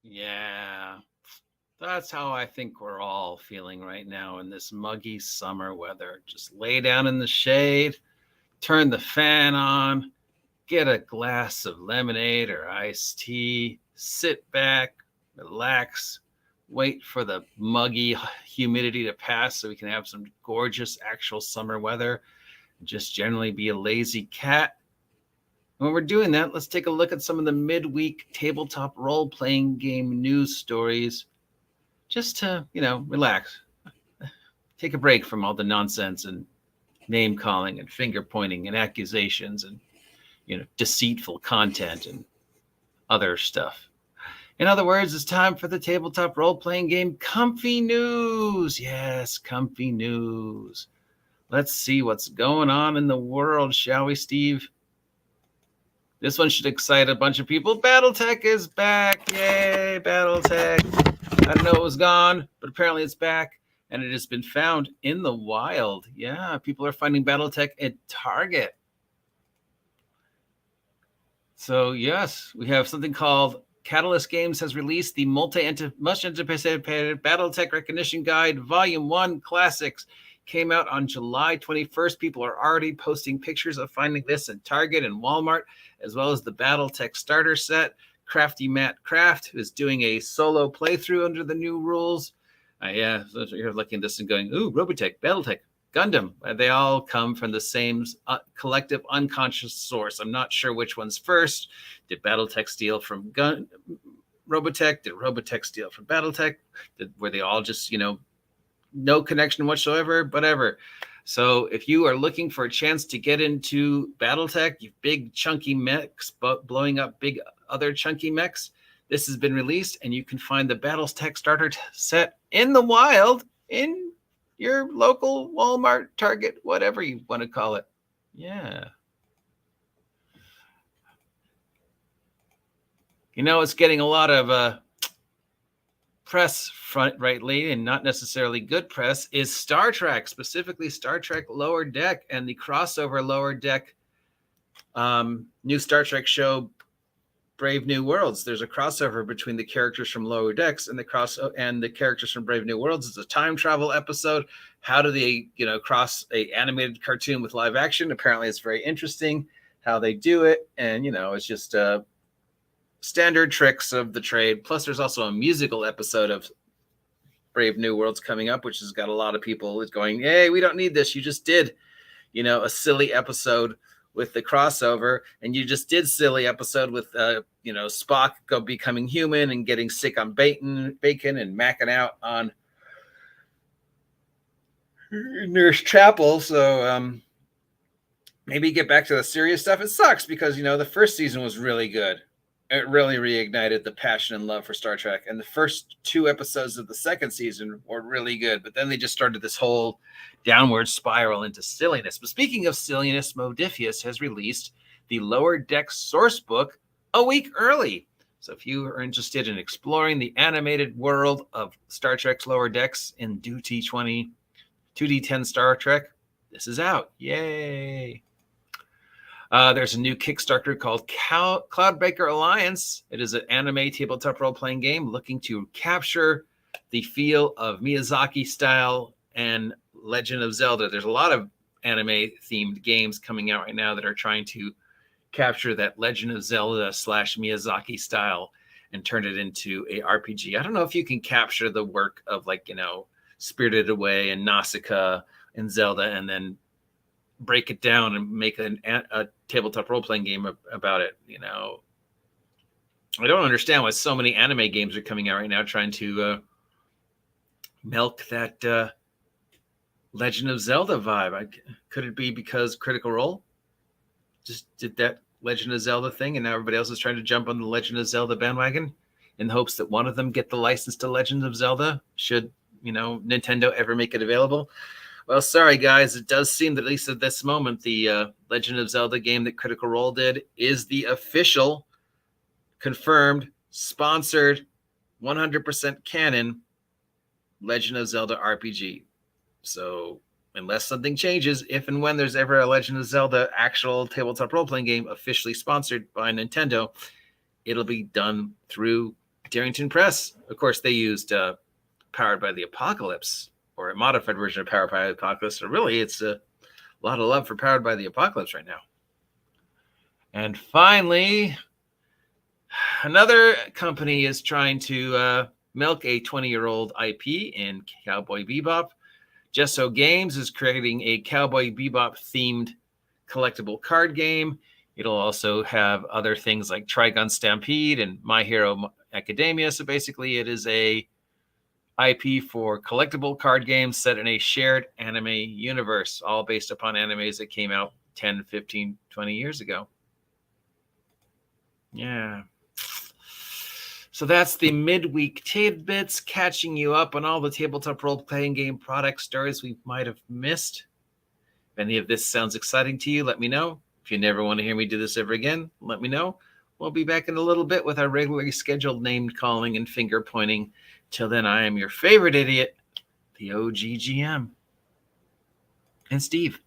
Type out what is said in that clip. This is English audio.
Yeah, that's how I think we're all feeling right now in this muggy summer weather. Just lay down in the shade, turn the fan on, get a glass of lemonade or iced tea, sit back, relax, wait for the muggy humidity to pass so we can have some gorgeous actual summer weather, and just generally be a lazy cat. When we're doing that, let's take a look at some of the midweek tabletop role-playing game news stories just to, relax. Take a break from all the nonsense and name calling and finger pointing and accusations and, deceitful content and other stuff. In other words, it's time for the tabletop role-playing game Comfy News. Yes, Comfy News. Let's see what's going on in the world, shall we, Steve? This one should excite a bunch of people. BattleTech is back. Yay, BattleTech. I didn't know it was gone, but apparently it's back, and it has been found in the wild. Yeah, people are finding BattleTech at Target. So, yes, we have something called Catalyst Games has released the much anticipated BattleTech Recognition Guide, Volume 1 Classics. Came out on July 21st. People are already posting pictures of finding this at Target and Walmart, as well as the BattleTech starter set. Crafty Matt Craft, who is doing a solo playthrough under the new rules. Yeah, so you're looking at this and going, ooh, Robotech, BattleTech, Gundam. They all come from the same collective unconscious source. I'm not sure which one's first. Did BattleTech steal from Robotech? Did Robotech steal from BattleTech? Were they all just, no connection whatsoever? Whatever. So if you are looking for a chance to get into BattleTech, you big chunky mechs blowing up big other chunky mechs, this has been released, and you can find the BattleTech starter set in the wild in your local Walmart, Target, whatever you want to call it. Yeah. It's getting a lot of press front rightly, and not necessarily good press, is Star Trek, specifically Star Trek Lower Deck and the crossover Lower Deck new Star Trek show Brave New Worlds. There's a crossover between the characters from Lower Decks and the characters from Brave New Worlds. It's a time travel episode. How do they, cross a animated cartoon with live action? Apparently it's very interesting how they do it, and it's just standard tricks of the trade. Plus, there's also a musical episode of Brave New Worlds coming up, which has got a lot of people going, hey, we don't need this. You just did, a silly episode with the crossover, and you just did silly episode with, Spock becoming human and getting sick on bacon and macking out on Nurse Chapel. So maybe get back to the serious stuff. It sucks because, the first season was really good. It really reignited the passion and love for Star Trek. And the first 2 episodes of the second season were really good. But then they just started this whole downward spiral into silliness. But speaking of silliness, Modifius has released the Lower Deck source book a week early. So if you are interested in exploring the animated world of Star Trek's Lower Decks in 2D10 Star Trek, this is out. Yay! There's a new Kickstarter called Cloudbreaker Alliance. It is an anime tabletop role-playing game looking to capture the feel of Miyazaki style and Legend of Zelda. There's a lot of anime-themed games coming out right now that are trying to capture that Legend of Zelda / Miyazaki style and turn it into a RPG. I don't know if you can capture the work of Spirited Away and Nausicaa and Zelda and then break it down and make a tabletop role-playing game about it. I don't understand why so many anime games are coming out right now trying to milk that Legend of Zelda vibe. Could it be because Critical Role just did that Legend of Zelda thing, and now everybody else is trying to jump on the Legend of Zelda bandwagon in the hopes that one of them get the license to Legend of Zelda should, Nintendo ever make it available? Well, sorry, guys. It does seem that at least at this moment, the Legend of Zelda game that Critical Role did is the official, confirmed, sponsored, 100% canon Legend of Zelda RPG. So unless something changes, if and when there's ever a Legend of Zelda actual tabletop role-playing game officially sponsored by Nintendo, it'll be done through Darrington Press, of course, they used Powered by the Apocalypse, or a modified version of Powered by the Apocalypse. So really, it's a lot of love for Powered by the Apocalypse right now. And finally, another company is trying to milk a 20-year-old IP in Cowboy Bebop. Just So Games is creating a Cowboy Bebop-themed collectible card game. It'll also have other things like Trigun Stampede and My Hero Academia. So basically, it is a IP for collectible card games set in a shared anime universe, all based upon animes that came out 10, 15, 20 years ago. Yeah. So that's the midweek tidbits, catching you up on all the tabletop role-playing game product stories we might have missed. If any of this sounds exciting to you, let me know. If you never want to hear me do this ever again, let me know. We'll be back in a little bit with our regularly scheduled name calling and finger pointing. Till then, I am your favorite idiot, the OGGM. And Steve.